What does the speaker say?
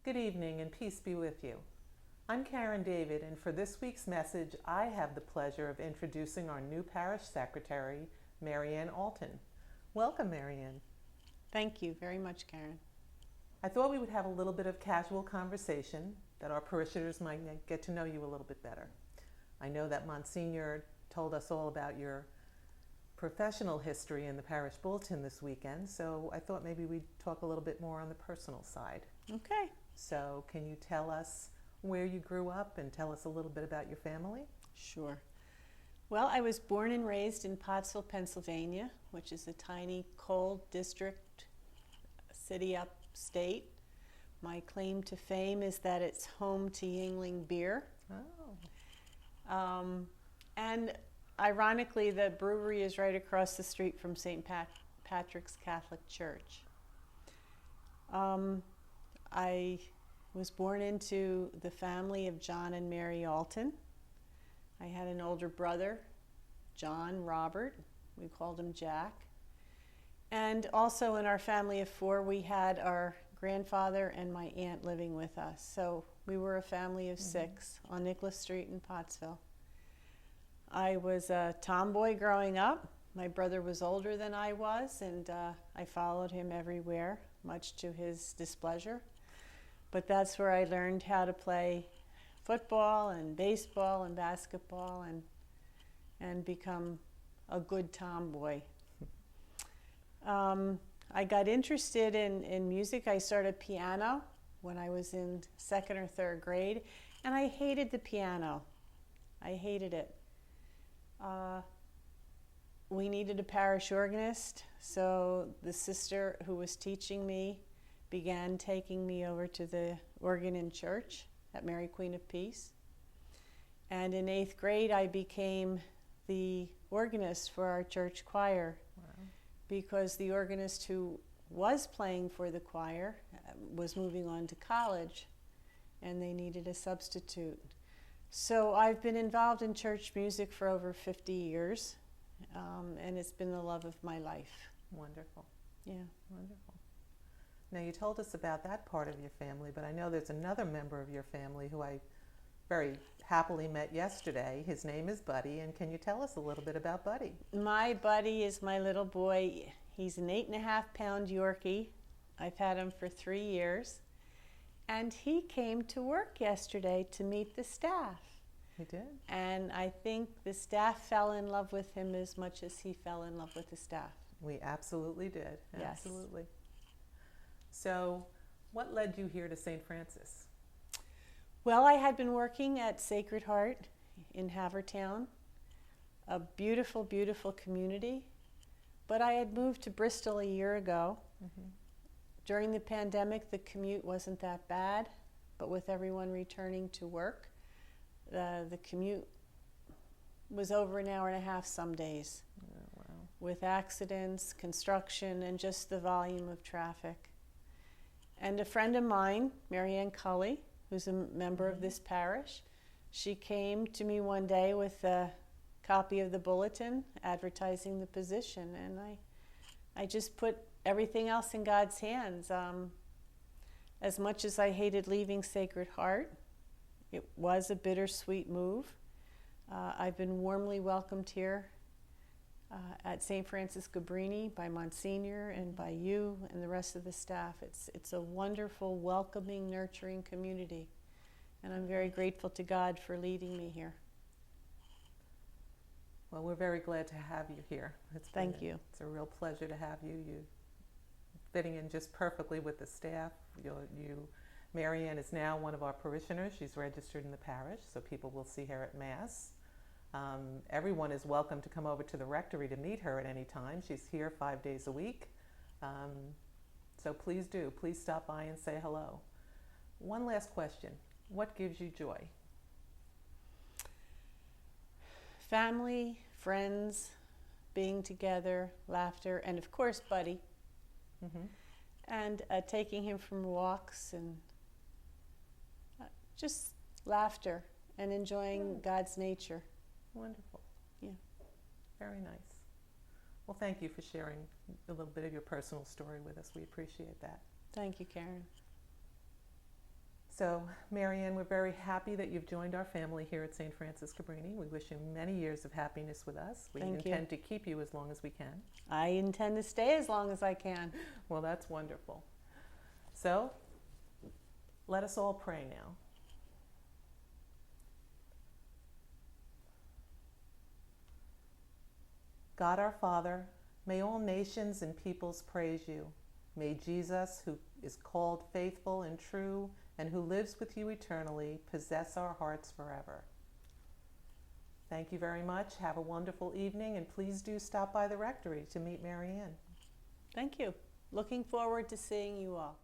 Good evening and peace be with you. I'm Karen David, and for this week's message, I have the pleasure of introducing our new parish secretary, Mary Ann Allton. Welcome, Mary Ann. Thank you very much, Karen. I thought we would have a little bit of casual conversation that our parishioners might get to know you a little bit better. I know that Monsignor told us all about your professional history in the parish bulletin this weekend, so I thought maybe we'd talk a little bit more on the personal side. Okay. So can you tell us where you grew up and tell us a little bit about your family? Sure. Well, I was born and raised in Pottsville, Pennsylvania, which is a tiny coal district city upstate. My claim to fame is that it's home to Yingling beer. Oh. And ironically, the brewery is right across the street from St. Patrick's Catholic Church. I was born into the family of John and Mary Allton. I had an older brother, John Robert. We called him Jack. And also in our family of four, we had our grandfather and my aunt living with us. So we were a family of six on Nicholas Street in Pottsville. I was a tomboy growing up. My brother was older than I was, and I followed him everywhere, much to his displeasure. But that's where I learned how to play football and baseball and basketball and become a good tomboy. I got interested in music. I started piano when I was in second or third grade, and I hated the piano. I hated it. We needed a parish organist, so the sister who was teaching me began taking me over to the organ in church at Mary Queen of Peace. And in 8th grade, I became the organist for our church choir. Wow. Because the organist who was playing for the choir was moving on to college, and they needed a substitute. So I've been involved in church music for over 50 years, and it's been the love of my life. Wonderful. Yeah. Wonderful. Now, you told us about that part of your family, but I know there's another member of your family who I very happily met yesterday. His name is Buddy, and can you tell us a little bit about Buddy? My Buddy is my little boy. He's an 8.5-pound Yorkie. I've had him for 3 years. And he came to work yesterday to meet the staff. He did? And I think the staff fell in love with him as much as he fell in love with the staff. We absolutely did. Yes. Absolutely. So, what led you here to St. Francis? Well, I had been working at Sacred Heart in Havertown, a beautiful, beautiful community. But I had moved to Bristol a year ago. During the pandemic, the commute wasn't that bad, but with everyone returning to work, the commute was over an hour and a half some days. Oh, wow. With accidents, construction, and just the volume of traffic. And a friend of mine, Mary Ann Allton, who's a member of this parish, she came to me one day with a copy of the bulletin advertising the position, and I just put everything else in God's hands. As much as I hated leaving Sacred Heart, it was a bittersweet move. I've been warmly welcomed here at St. Francis Cabrini by Monsignor and by you and the rest of the staff. It's a wonderful, welcoming, nurturing community, and I'm very grateful to God for leading me here. Well, we're very glad to have you here. Thank you. It's a real pleasure to have you. You fitting in just perfectly with the staff. Mary Ann is now one of our parishioners. She's registered in the parish, so people will see her at Mass. Everyone is welcome to come over to the rectory to meet her at any time. She's here 5 days a week. So please do. Please stop by and say hello. One last question. What gives you joy? Family, friends, being together, laughter, and of course, Buddy. And taking him from walks and just laughter and enjoying God's nature. Wonderful. Yeah. Very nice. Well, thank you for sharing a little bit of your personal story with us. We appreciate that. Thank you, Karen. So, Mary Ann, we're very happy that you've joined our family here at St. Francis Cabrini. We wish you many years of happiness with us. We Thank you. intend to keep you as long as we can. I intend to stay as long as I can. Well, that's wonderful. So, let us all pray now. God our Father, may all nations and peoples praise you. May Jesus, who is called faithful and true and who lives with you eternally, possess our hearts forever. Thank you very much. Have a wonderful evening, and please do stop by the rectory to meet Mary Ann. Thank you. Looking forward to seeing you all.